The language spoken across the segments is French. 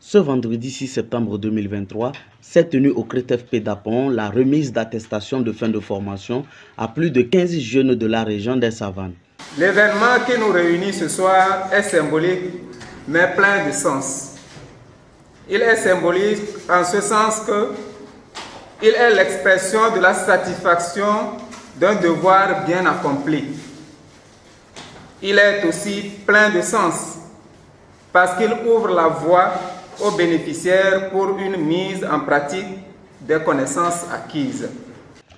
Ce vendredi 6 septembre 2023 s'est tenue au CRETEF-P d'Apon la remise d'attestation de fin de formation à plus de 15 jeunes de la région des Savanes. L'événement qui nous réunit ce soir est symbolique, mais plein de sens. Il est symbolique en ce sens qu'il est l'expression de la satisfaction d'un devoir bien accompli. Il est aussi plein de sens parce qu'il ouvre la voie aux bénéficiaires pour une mise en pratique des connaissances acquises.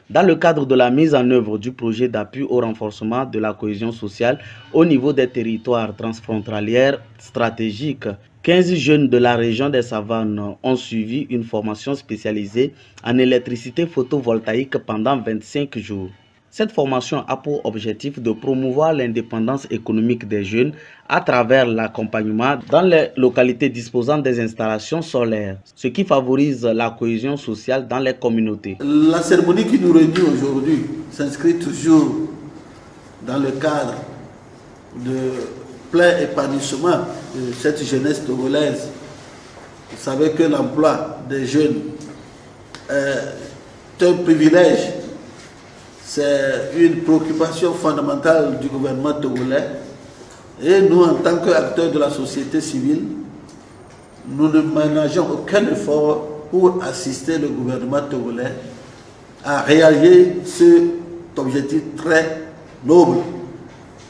Dans le cadre de la mise en œuvre du projet d'appui au renforcement de la cohésion sociale au niveau des territoires transfrontaliers stratégiques, 15 jeunes de la région des Savanes ont suivi une formation spécialisée en électricité photovoltaïque pendant 25 jours. Cette formation a pour objectif de promouvoir l'indépendance économique des jeunes à travers l'accompagnement dans les localités disposant des installations solaires, ce qui favorise la cohésion sociale dans les communautés. La cérémonie qui nous réunit aujourd'hui s'inscrit toujours dans le cadre de plein épanouissement de cette jeunesse togolaise. Vous savez que l'emploi des jeunes est un privilège. C'est une préoccupation fondamentale du gouvernement togolais. Et nous, en tant qu'acteurs de la société civile, nous ne ménageons aucun effort pour assister le gouvernement togolais à réaliser cet objectif très noble.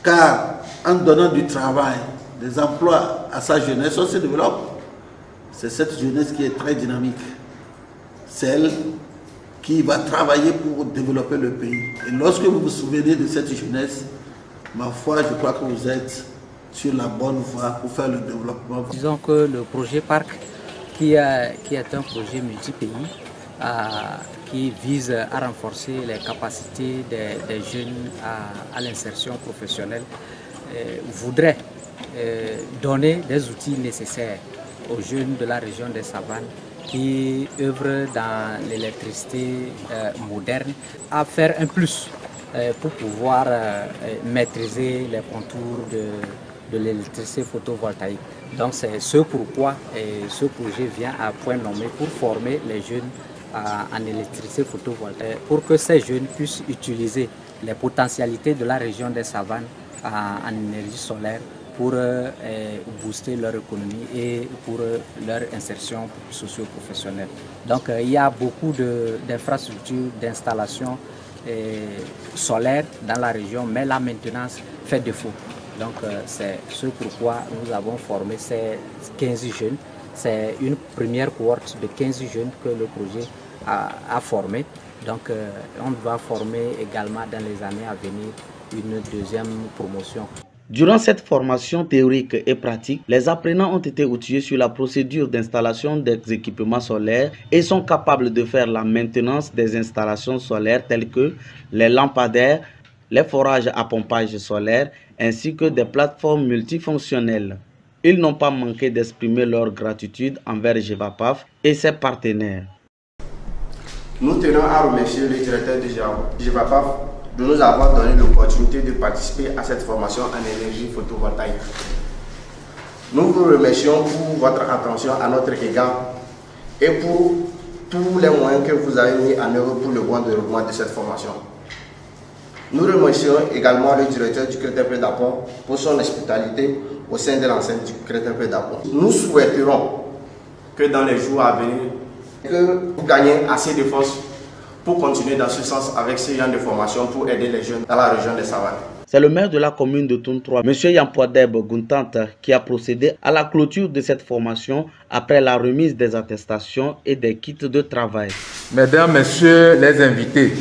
Car en donnant du travail, des emplois à sa jeunesse, on se développe. C'est cette jeunesse qui est très dynamique. Celle qui va travailler pour développer le pays. Et lorsque vous vous souvenez de cette jeunesse, ma foi, je crois que vous êtes sur la bonne voie pour faire le développement. Disons que le projet Parc, qui est un projet multi-pays, qui vise à renforcer les capacités des jeunes à l'insertion professionnelle, voudrait donner des outils nécessaires aux jeunes de la région des Savanes qui œuvrent dans l'électricité moderne, à faire un plus pour pouvoir maîtriser les contours de l'électricité photovoltaïque. Donc c'est ce pourquoi ce projet vient à point nommé pour former les jeunes en électricité photovoltaïque, pour que ces jeunes puissent utiliser les potentialités de la région des Savanes en énergie solaire pour booster leur économie et pour leur insertion socio-professionnelle. Donc il y a beaucoup d'infrastructures, d'installations solaires dans la région, mais la maintenance fait défaut. Donc c'est ce pourquoi nous avons formé ces 15 jeunes. C'est une première cohorte de 15 jeunes que le projet a formé. Donc on va former également dans les années à venir une deuxième promotion. Durant cette formation théorique et pratique, les apprenants ont été outillés sur la procédure d'installation des équipements solaires et sont capables de faire la maintenance des installations solaires telles que les lampadaires, les forages à pompage solaire ainsi que des plateformes multifonctionnelles. Ils n'ont pas manqué d'exprimer leur gratitude envers GEVAPAF et ses partenaires. Nous tenons à remercier le directeur de GEVAPAF de nous avoir donné l'opportunité de participer à cette formation en énergie photovoltaïque. Nous vous remercions pour votre attention à notre égard et pour tous les moyens que vous avez mis en œuvre pour le bon déroulement de cette formation. Nous remercions également le directeur du CRETEF-P d'Apon pour son hospitalité au sein de l'enceinte du CRETEF-P d'Apon. Nous souhaiterons que dans les jours à venir, que vous gagnez assez de force pour continuer dans ce sens avec ce genre de formation pour aider les jeunes dans la région des Savanes. C'est le maire de la commune de Toun 3, M. Yampoadeb Guntante, qui a procédé à la clôture de cette formation après la remise des attestations et des kits de travail. Mesdames, Messieurs les invités,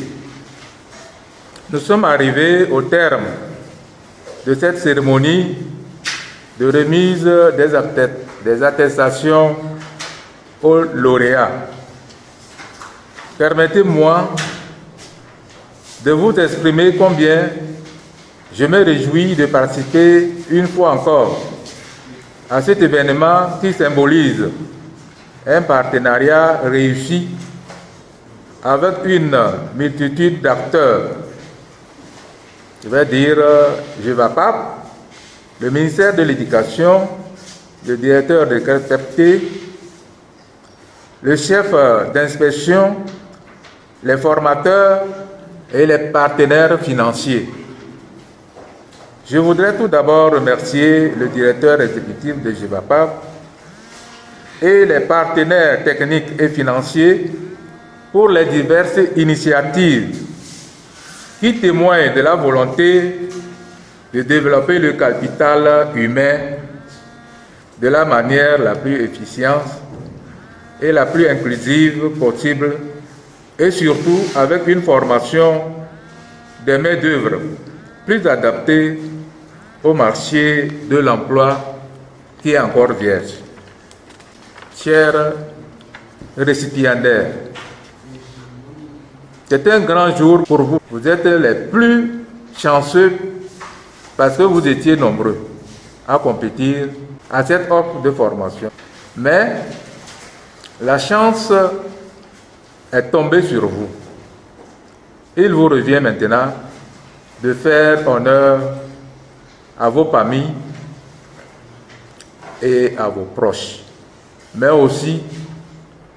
nous sommes arrivés au terme de cette cérémonie de remise des attestations aux lauréats. Permettez-moi de vous exprimer combien je me réjouis de participer une fois encore à cet événement qui symbolise un partenariat réussi avec une multitude d'acteurs. Je vais dire GEVAPAF, le ministère de l'Éducation, le directeur de CRETEF-P le chef d'inspection, les formateurs et les partenaires financiers. Je voudrais tout d'abord remercier le directeur exécutif de GEVAPAV et les partenaires techniques et financiers pour les diverses initiatives qui témoignent de la volonté de développer le capital humain de la manière la plus efficiente et la plus inclusive possible, et surtout avec une formation des main-d'œuvre plus adaptée au marché de l'emploi qui est encore vierge. Chers récipiendaires, c'est un grand jour pour vous. Vous êtes les plus chanceux parce que vous étiez nombreux à compétir à cette offre de formation. Mais la chance est tombée sur vous. Il vous revient maintenant de faire honneur à vos familles et à vos proches, mais aussi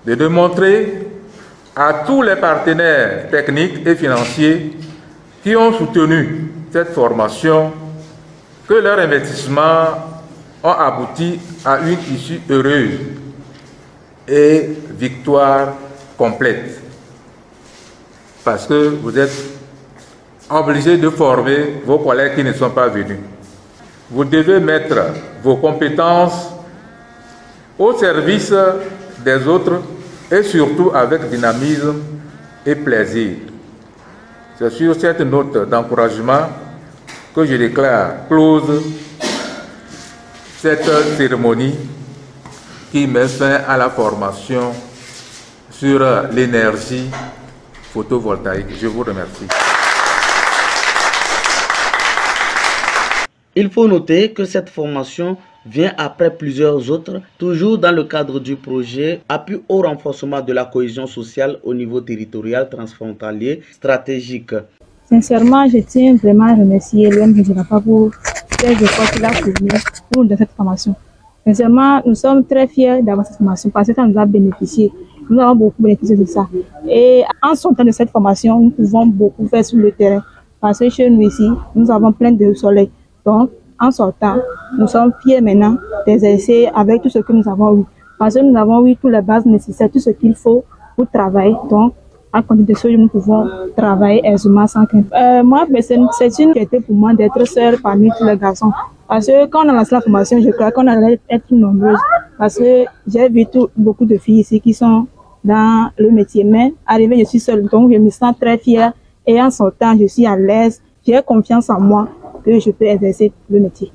de démontrer à tous les partenaires techniques et financiers qui ont soutenu cette formation que leurs investissements ont abouti à une issue heureuse et victoire complète. Parce que vous êtes obligés de former vos collègues qui ne sont pas venus. Vous devez mettre vos compétences au service des autres et surtout avec dynamisme et plaisir. C'est sur cette note d'encouragement que je déclare close cette cérémonie qui met fin à la formation sur l'énergie photovoltaïque. Je vous remercie. Il faut noter que cette formation vient après plusieurs autres, toujours dans le cadre du projet Appui au renforcement de la cohésion sociale au niveau territorial transfrontalier stratégique. Sincèrement, je tiens vraiment à remercier l'ONG GEVAPAV pour les efforts qu'il a fournis pour cette formation. Sincèrement, nous sommes très fiers d'avoir cette formation parce que ça nous a bénéficié. Nous avons beaucoup bénéficié de ça. Et en sortant de cette formation, nous pouvons beaucoup faire sur le terrain. Parce que chez nous ici, nous avons plein de soleil. Donc, en sortant, nous sommes fiers maintenant d'exercer avec tout ce que nous avons eu. Parce que nous avons eu toutes les bases nécessaires, tout ce qu'il faut pour travailler. Donc, à côté de ce, nous pouvons travailler aisément sans crainte. Moi, c'est une fierté pour moi d'être seule parmi tous les garçons. Parce que quand on a lancé la formation, je crois qu'on allait être nombreuses. Parce que j'ai vu beaucoup de filles ici qui sont dans le métier. Mais arrivée, je suis seule. Donc, je me sens très fière. Et en sortant, je suis à l'aise. J'ai confiance en moi que je peux exercer le métier.